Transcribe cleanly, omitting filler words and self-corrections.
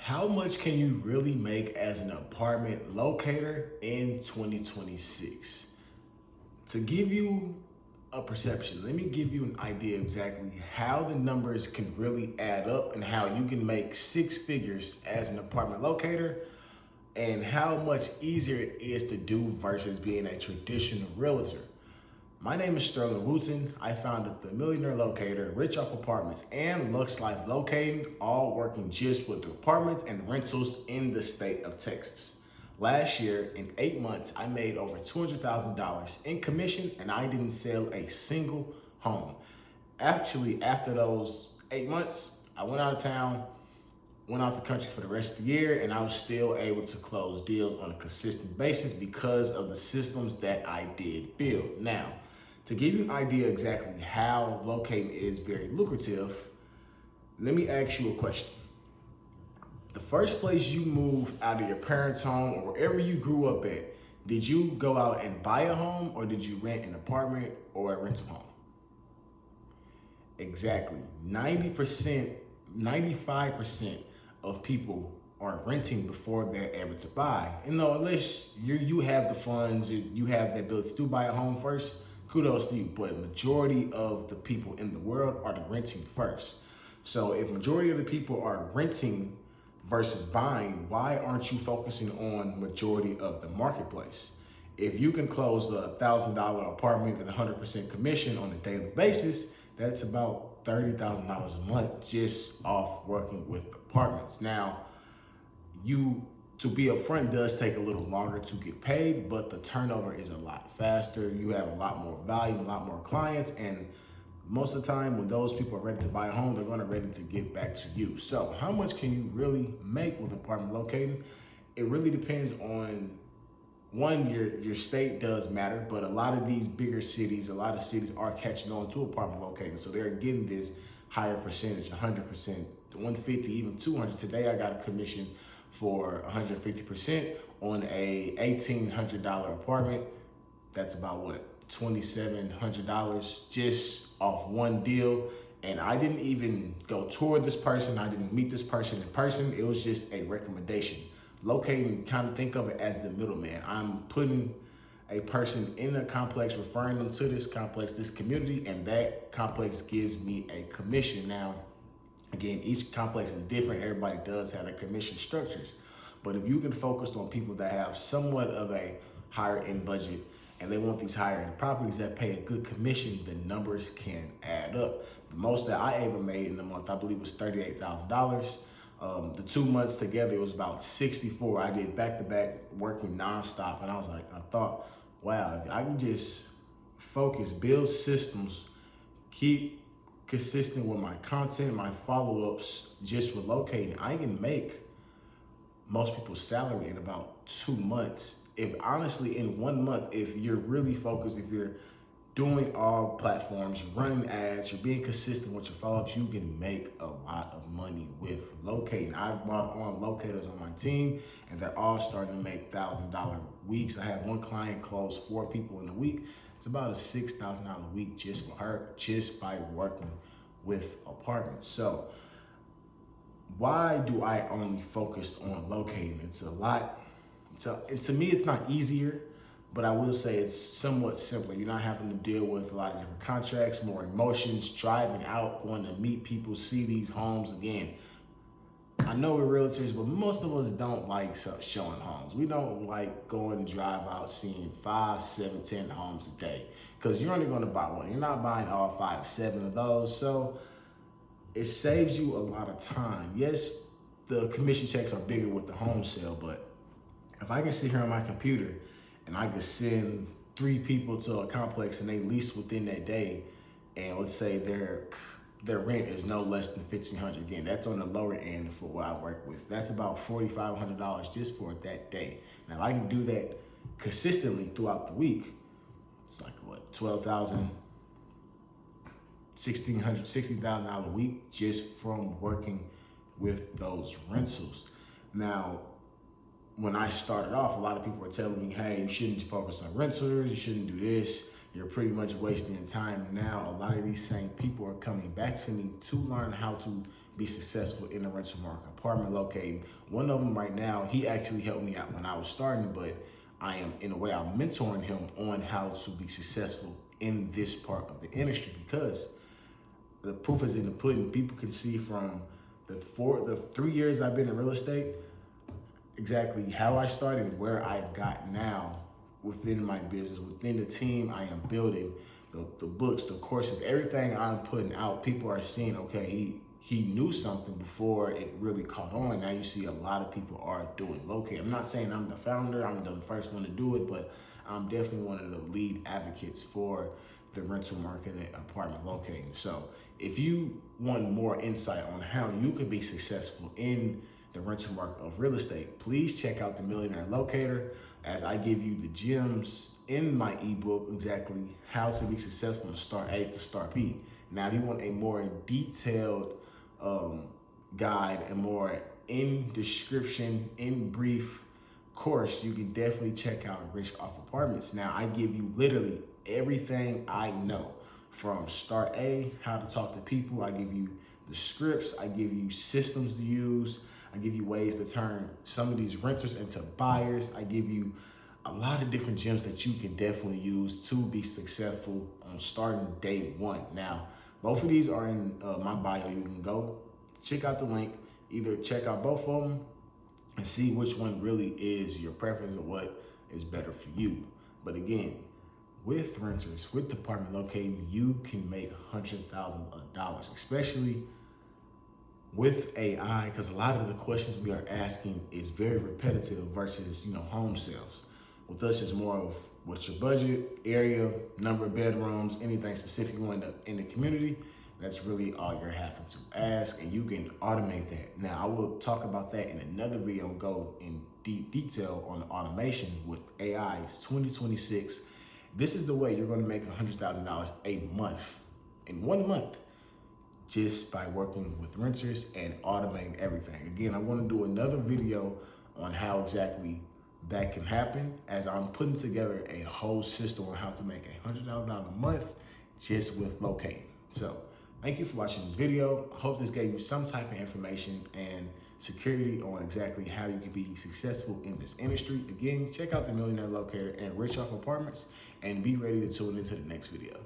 How much can you really make as an apartment locator in 2026? To give you a perception, let me give you an idea exactly how the numbers can really add up and how you can make six figures as an apartment locator and how much easier it is to do versus being a traditional realtor. My name is Sterling Wooten. I founded the Millionaire Locator, Rich Off Apartments, and LuxeLife Locating, all working just with apartments and rentals in the state of Texas. Last year, in 8 months, I made over $200,000 in commission and I didn't sell a single home. Actually, after those 8 months, I went out of town, went out the country for the rest of the year, and I was still able to close deals on a consistent basis because of the systems that I did build. Now, to give you an idea exactly how locating is very lucrative, let me ask you a question. The first place you moved out of your parents' home or wherever you grew up at, did you go out and buy a home or did you rent an apartment or a rental home? Exactly. 90%, 95% of people are renting before they're able to buy. Unless you have the funds, you have the ability to buy a home first, kudos to you. But majority of the people in the world are renting first. So if majority of the people are renting versus buying, why aren't you focusing on majority of the marketplace? If you can close a $1,000 apartment at 100% commission on a daily basis, that's about $30,000 a month just off working with apartments. Now, to be upfront does take a little longer to get paid, but the turnover is a lot faster. You have a lot more volume, a lot more clients, and most of the time when those people are ready to buy a home, they're going to ready to get back to you. So how much can you really make with apartment locating? It really depends on, one, your state does matter, but a lot of these bigger cities, a lot of cities are catching on to apartment locating. So they're getting this higher percentage, 100%, 150, even 200. Today I got a commission for 150% on a $1,800 apartment. That's about what? $2,700 just off one deal. And I didn't even go toward this person. I didn't meet this person in person. It was just a recommendation. Locating, kind of think of it as the middleman. I'm putting a person in a complex, referring them to this complex, this community, and that complex gives me a commission. Now, again, each complex is different. Everybody does have their commission structures. But if you can focus on people that have somewhat of a higher end budget and they want these higher end properties that pay a good commission, the numbers can add up. The most that I ever made in a month, I believe, was $38,000. The 2 months together, it was about 64. I did back to back working nonstop. And I thought, wow, if I can just focus, build systems, keep consistent with my content, my follow-ups, just with locating, I can make most people's salary in about 2 months. If honestly, in 1 month, if you're really focused, if you're doing all platforms, you're running ads, you're being consistent with your follow-ups, you can make a lot of money with locating. I've brought on locators on my team and they're all starting to make $1,000 weeks. I had one client close 4 people in a week. It's about a $6,000 a week just for her, just by working with apartments. So why do I only focus on locating? It's a lot. And to me, it's not easier, but I will say it's somewhat simpler. You're not having to deal with a lot of different contracts, more emotions, driving out, going to meet people, see these homes again. I know we're realtors, but most of us don't like showing homes. We don't like going and drive out, seeing 5, 7, 10 homes a day, because you're only going to buy one. You're not buying all 5, 7 of those. So it saves you a lot of time. Yes, the commission checks are bigger with the home sale, but if I can sit here on my computer and I can send 3 people to a complex and they lease within that day, and let's say their rent is no less than $1,500. Again, that's on the lower end for what I work with. That's about $4,500 just for that day. Now, if I can do that consistently throughout the week, it's like what, $12,000, $1,600, $60,000 a week just from working with those rentals. Now, when I started off, a lot of people were telling me, hey, you shouldn't focus on renters, you shouldn't do this, you're pretty much wasting your time. Now, a lot of these same people are coming back to me to learn how to be successful in the rental market, apartment locating. One of them right now, he actually helped me out when I was starting, but I am, in a way, I'm mentoring him on how to be successful in this part of the industry, because the proof is in the pudding. People can see from the 3 years I've been in real estate, exactly how I started, where I've got now within my business, within the team I am building, the books, the courses, everything I'm putting out. People are seeing, okay, he knew something before it really caught on. Now you see a lot of people are doing Locator. I'm not saying I'm the founder, I'm the first one to do it, but I'm definitely one of the lead advocates for the rental market and apartment locating. So if you want more insight on how you can be successful in the rental market of real estate, please check out the Millionaire Locator, as I give you the gems in my ebook, exactly how to be successful from start A to start B. Now, if you want a more detailed guide, a more in description, in brief course, you can definitely check out Rich Off Apartments. Now, I give you literally everything I know from start A, how to talk to people. I give you the scripts, I give you systems to use, I give you ways to turn some of these renters into buyers. I give you a lot of different gems that you can definitely use to be successful on starting day one. Now, both of these are in my bio. You can go check out the link, either check out both of them and see which one really is your preference or what is better for you. But again, with renters, with apartment locating, you can make $100,000, especially with AI, because a lot of the questions we are asking is very repetitive versus, home sales. With us, it's more of what's your budget, area, number of bedrooms, anything specific you want in the community. That's really all you're having to ask, and you can automate that. Now, I will talk about that in another video, go in deep detail on the automation with AI. It's 2026. This is the way you're going to make $100,000 a month, in 1 month, just by working with renters and automating everything. Again, I want to do another video on how exactly that can happen, as I'm putting together a whole system on how to make $100,000 a month just with locating. So thank you for watching this video. I hope this gave you some type of information and security on exactly how you can be successful in this industry. Again, check out the Millionaire Locator and Rich Off Apartments, and be ready to tune into the next video.